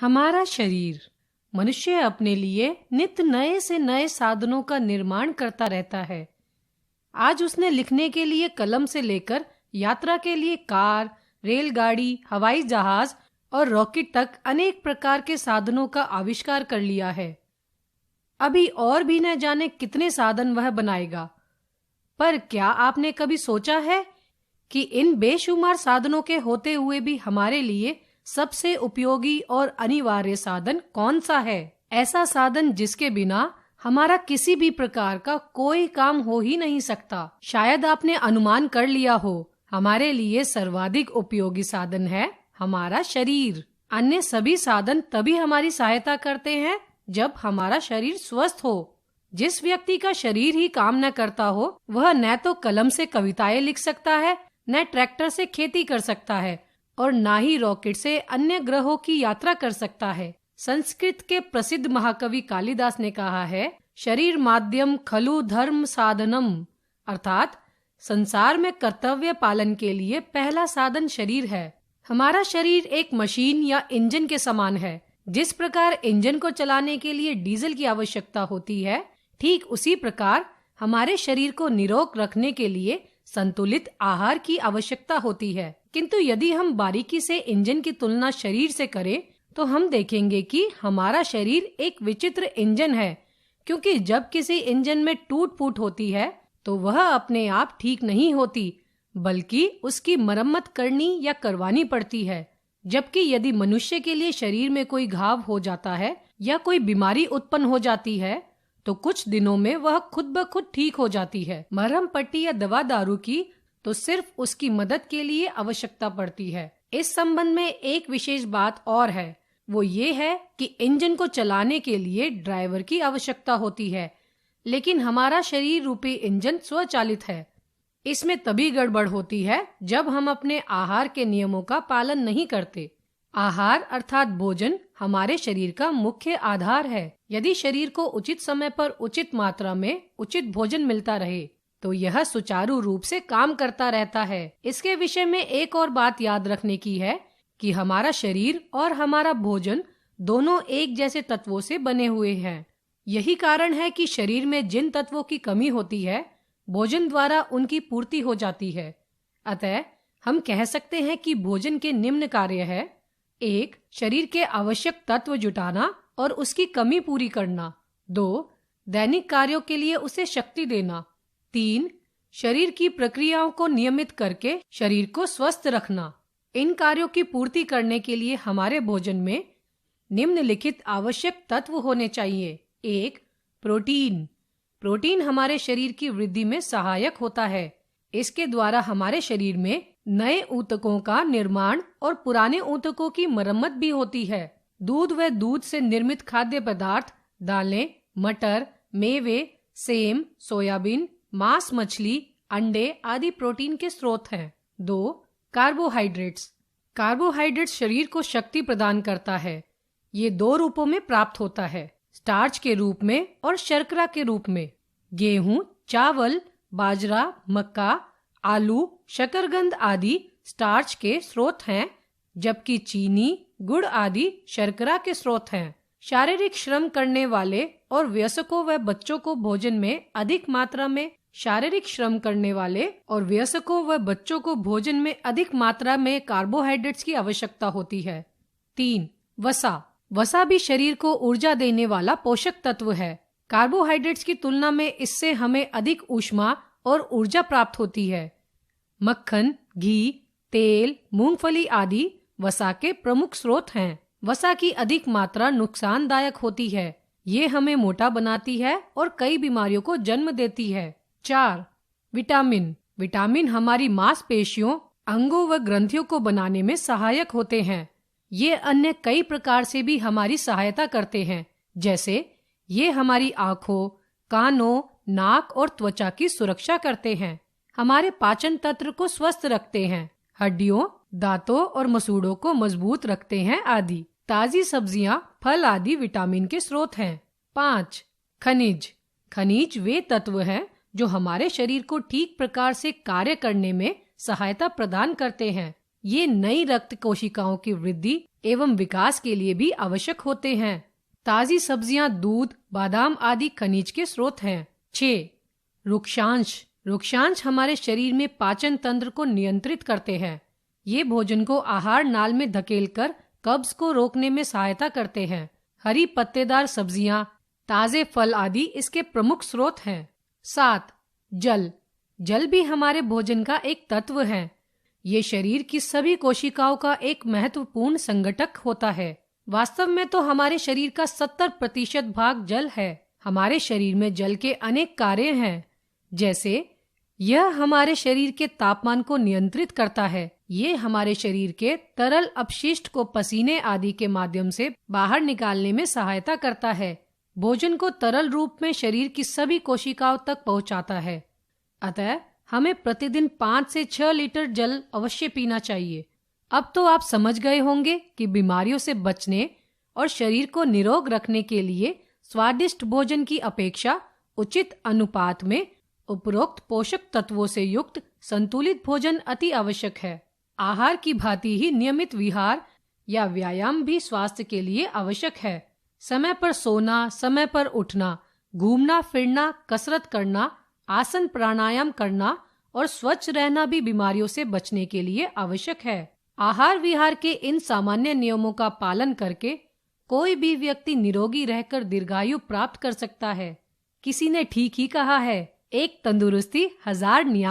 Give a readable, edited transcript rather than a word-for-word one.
हमारा शरीर। मनुष्य अपने लिए नित्य नए से नए साधनों का निर्माण करता रहता है। आज उसने लिखने के लिए कलम से लेकर यात्रा के लिए कार, रेलगाड़ी, हवाई जहाज और रॉकेट तक अनेक प्रकार के साधनों का आविष्कार कर लिया है। अभी और भी न जाने कितने साधन वह बनाएगा। पर क्या आपने कभी सोचा है कि इन बेशुमार साधनों के होते हुए भी हमारे लिए सबसे उपयोगी और अनिवार्य साधन कौन सा है? ऐसा साधन जिसके बिना हमारा किसी भी प्रकार का कोई काम हो ही नहीं सकता। शायद आपने अनुमान कर लिया हो, हमारे लिए सर्वाधिक उपयोगी साधन है हमारा शरीर। अन्य सभी साधन तभी हमारी सहायता करते हैं जब हमारा शरीर स्वस्थ हो। जिस व्यक्ति का शरीर ही काम न करता हो, वह न तो कलम से कविताएं लिख सकता है, न ट्रैक्टर से खेती कर सकता है और न ही रॉकेट से अन्य ग्रहों की यात्रा कर सकता है। संस्कृत के प्रसिद्ध महाकवि कालिदास ने कहा है, शरीर माध्यम खलु धर्म साधनम, अर्थात संसार में कर्तव्य पालन के लिए पहला साधन शरीर है। हमारा शरीर एक मशीन या इंजन के समान है। जिस प्रकार इंजन को चलाने के लिए डीजल की आवश्यकता होती है, ठीक उसी प्रकार हमारे शरीर को निरोग रखने के लिए संतुलित आहार की आवश्यकता होती है। किंतु यदि हम बारीकी से इंजन की तुलना शरीर से करें तो हम देखेंगे कि हमारा शरीर एक विचित्र इंजन है, क्योंकि जब किसी इंजन में टूट फूट होती है तो वह अपने आप ठीक नहीं होती, बल्कि उसकी मरम्मत करनी या करवानी पड़ती है। जबकि यदि मनुष्य के लिए शरीर में कोई घाव हो जाता है या कोई बीमारी उत्पन्न हो जाती है तो कुछ दिनों में वह खुद ब खुद ठीक हो जाती है। मरहम पट्टी या दवा दारू की तो सिर्फ उसकी मदद के लिए आवश्यकता पड़ती है। इस संबंध में एक विशेष बात और है, वो ये है कि इंजन को चलाने के लिए ड्राइवर की आवश्यकता होती है, लेकिन हमारा शरीर रूपी इंजन स्वचालित है। इसमें तभी गड़बड़ होती है जब हम अपने आहार के नियमों का पालन नहीं करते। आहार अर्थात भोजन हमारे शरीर का मुख्य आधार है। यदि शरीर को उचित समय पर उचित मात्रा में उचित भोजन मिलता रहे तो यह सुचारू रूप से काम करता रहता है। इसके विषय में एक और बात याद रखने की है कि हमारा शरीर और हमारा भोजन दोनों एक जैसे तत्वों से बने हुए हैं। यही कारण है कि शरीर में जिन तत्वों की कमी होती है, भोजन द्वारा उनकी पूर्ति हो जाती है। अतः हम कह सकते हैं कि भोजन के निम्न कार्य है: 1. शरीर के आवश्यक तत्व जुटाना और उसकी कमी पूरी करना। 2. दैनिक कार्यों के लिए उसे शक्ति देना। 3. शरीर की प्रक्रियाओं को नियमित करके शरीर को स्वस्थ रखना। इन कार्यों की पूर्ति करने के लिए हमारे भोजन में निम्नलिखित आवश्यक तत्व होने चाहिए। 1. प्रोटीन। प्रोटीन हमारे शरीर की वृद्धि में सहायक होता है। इसके द्वारा हमारे शरीर में नए ऊतकों का निर्माण और पुराने ऊतकों की मरम्मत भी होती है। दूध व दूध से निर्मित खाद्य पदार्थ, दालें, मटर, मेवे, सेम, सोयाबीन, मांस, मछली, अंडे आदि प्रोटीन के स्रोत हैं। 2. कार्बोहाइड्रेट्स। कार्बोहाइड्रेट्स शरीर को शक्ति प्रदान करता है। ये 2 रूपों में प्राप्त होता है, स्टार्च के रूप में और शर्करा के रूप में। गेहूं, चावल, बाजरा, मक्का, आलू, शकरकंद आदि स्टार्च के स्रोत हैं, जबकि चीनी, गुड़ आदि शर्करा के स्रोत हैं। शारीरिक श्रम करने वाले और वयस्कों व बच्चों को भोजन में अधिक मात्रा में कार्बोहाइड्रेट्स की आवश्यकता होती है। 3. वसा। वसा भी शरीर को ऊर्जा देने वाला पोषक तत्व है। कार्बोहाइड्रेट्स की तुलना में इससे हमें अधिक ऊष्मा और ऊर्जा प्राप्त होती है। मक्खन, घी, तेल, मूंगफली आदि वसा के प्रमुख स्रोत हैं। वसा की अधिक मात्रा नुकसानदायक होती है। ये हमें मोटा बनाती है और कई बीमारियों को जन्म देती है। 4. विटामिन। विटामिन हमारी मांसपेशियों, अंगों व ग्रंथियों को बनाने में सहायक होते हैं। ये अन्य कई प्रकार से भी हमारी सहायता करते हैं, जैसे ये हमारी आँखों, कानों, नाक और त्वचा की सुरक्षा करते हैं, हमारे पाचन तंत्र को स्वस्थ रखते हैं, हड्डियों, दांतों और मसूड़ों को मजबूत रखते हैं आदि। ताजी सब्जियां, फल आदि विटामिन के स्रोत हैं। 5. खनिज। खनिज वे तत्व हैं जो हमारे शरीर को ठीक प्रकार से कार्य करने में सहायता प्रदान करते हैं। ये नई रक्त कोशिकाओं की वृद्धि एवं विकास के लिए भी आवश्यक होते हैं। ताजी सब्जियां, दूध, बादाम आदि खनिज के स्रोत हैं। 6. रुक्षांश। रुक्षांश हमारे शरीर में पाचन तंत्र को नियंत्रित करते हैं। ये भोजन को आहार नाल में धकेलकर कब्ज को रोकने में सहायता करते हैं। हरी पत्तेदार सब्जियां, ताजे फल आदि इसके प्रमुख स्रोत हैं। 7. जल। जल भी हमारे भोजन का एक तत्व है। ये शरीर की सभी कोशिकाओं का एक महत्वपूर्ण संगठक होता है। वास्तव में तो हमारे शरीर का 70% भाग जल है। हमारे शरीर में जल के अनेक कार्य हैं, जैसे यह हमारे शरीर के तापमान को नियंत्रित करता है। ये हमारे शरीर के तरल अपशिष्ट को पसीने आदि के माध्यम से बाहर निकालने में सहायता करता है। भोजन को तरल रूप में शरीर की सभी कोशिकाओं तक पहुंचाता है। अतः हमें प्रतिदिन 5 से 6 लीटर जल अवश्य पीना चाहिए। अब तो आप समझ गए होंगे कि बीमारियों से बचने और शरीर को निरोग रखने के लिए स्वादिष्ट भोजन की अपेक्षा उचित अनुपात में उपरोक्त पोषक तत्वों से युक्त संतुलित भोजन अति आवश्यक है। आहार की भांति ही नियमित विहार या व्यायाम भी स्वास्थ्य के लिए आवश्यक है। समय पर सोना, समय पर उठना, घूमना फिरना, कसरत करना, आसन प्राणायाम करना और स्वच्छ रहना भी बीमारियों से बचने के लिए आवश्यक है। आहार विहार के इन सामान्य नियमों का पालन करके कोई भी व्यक्ति निरोगी रहकर दीर्घायु प्राप्त कर सकता है। किसी ने ठीक ही कहा है, एक तंदुरुस्ती 1000 नियम।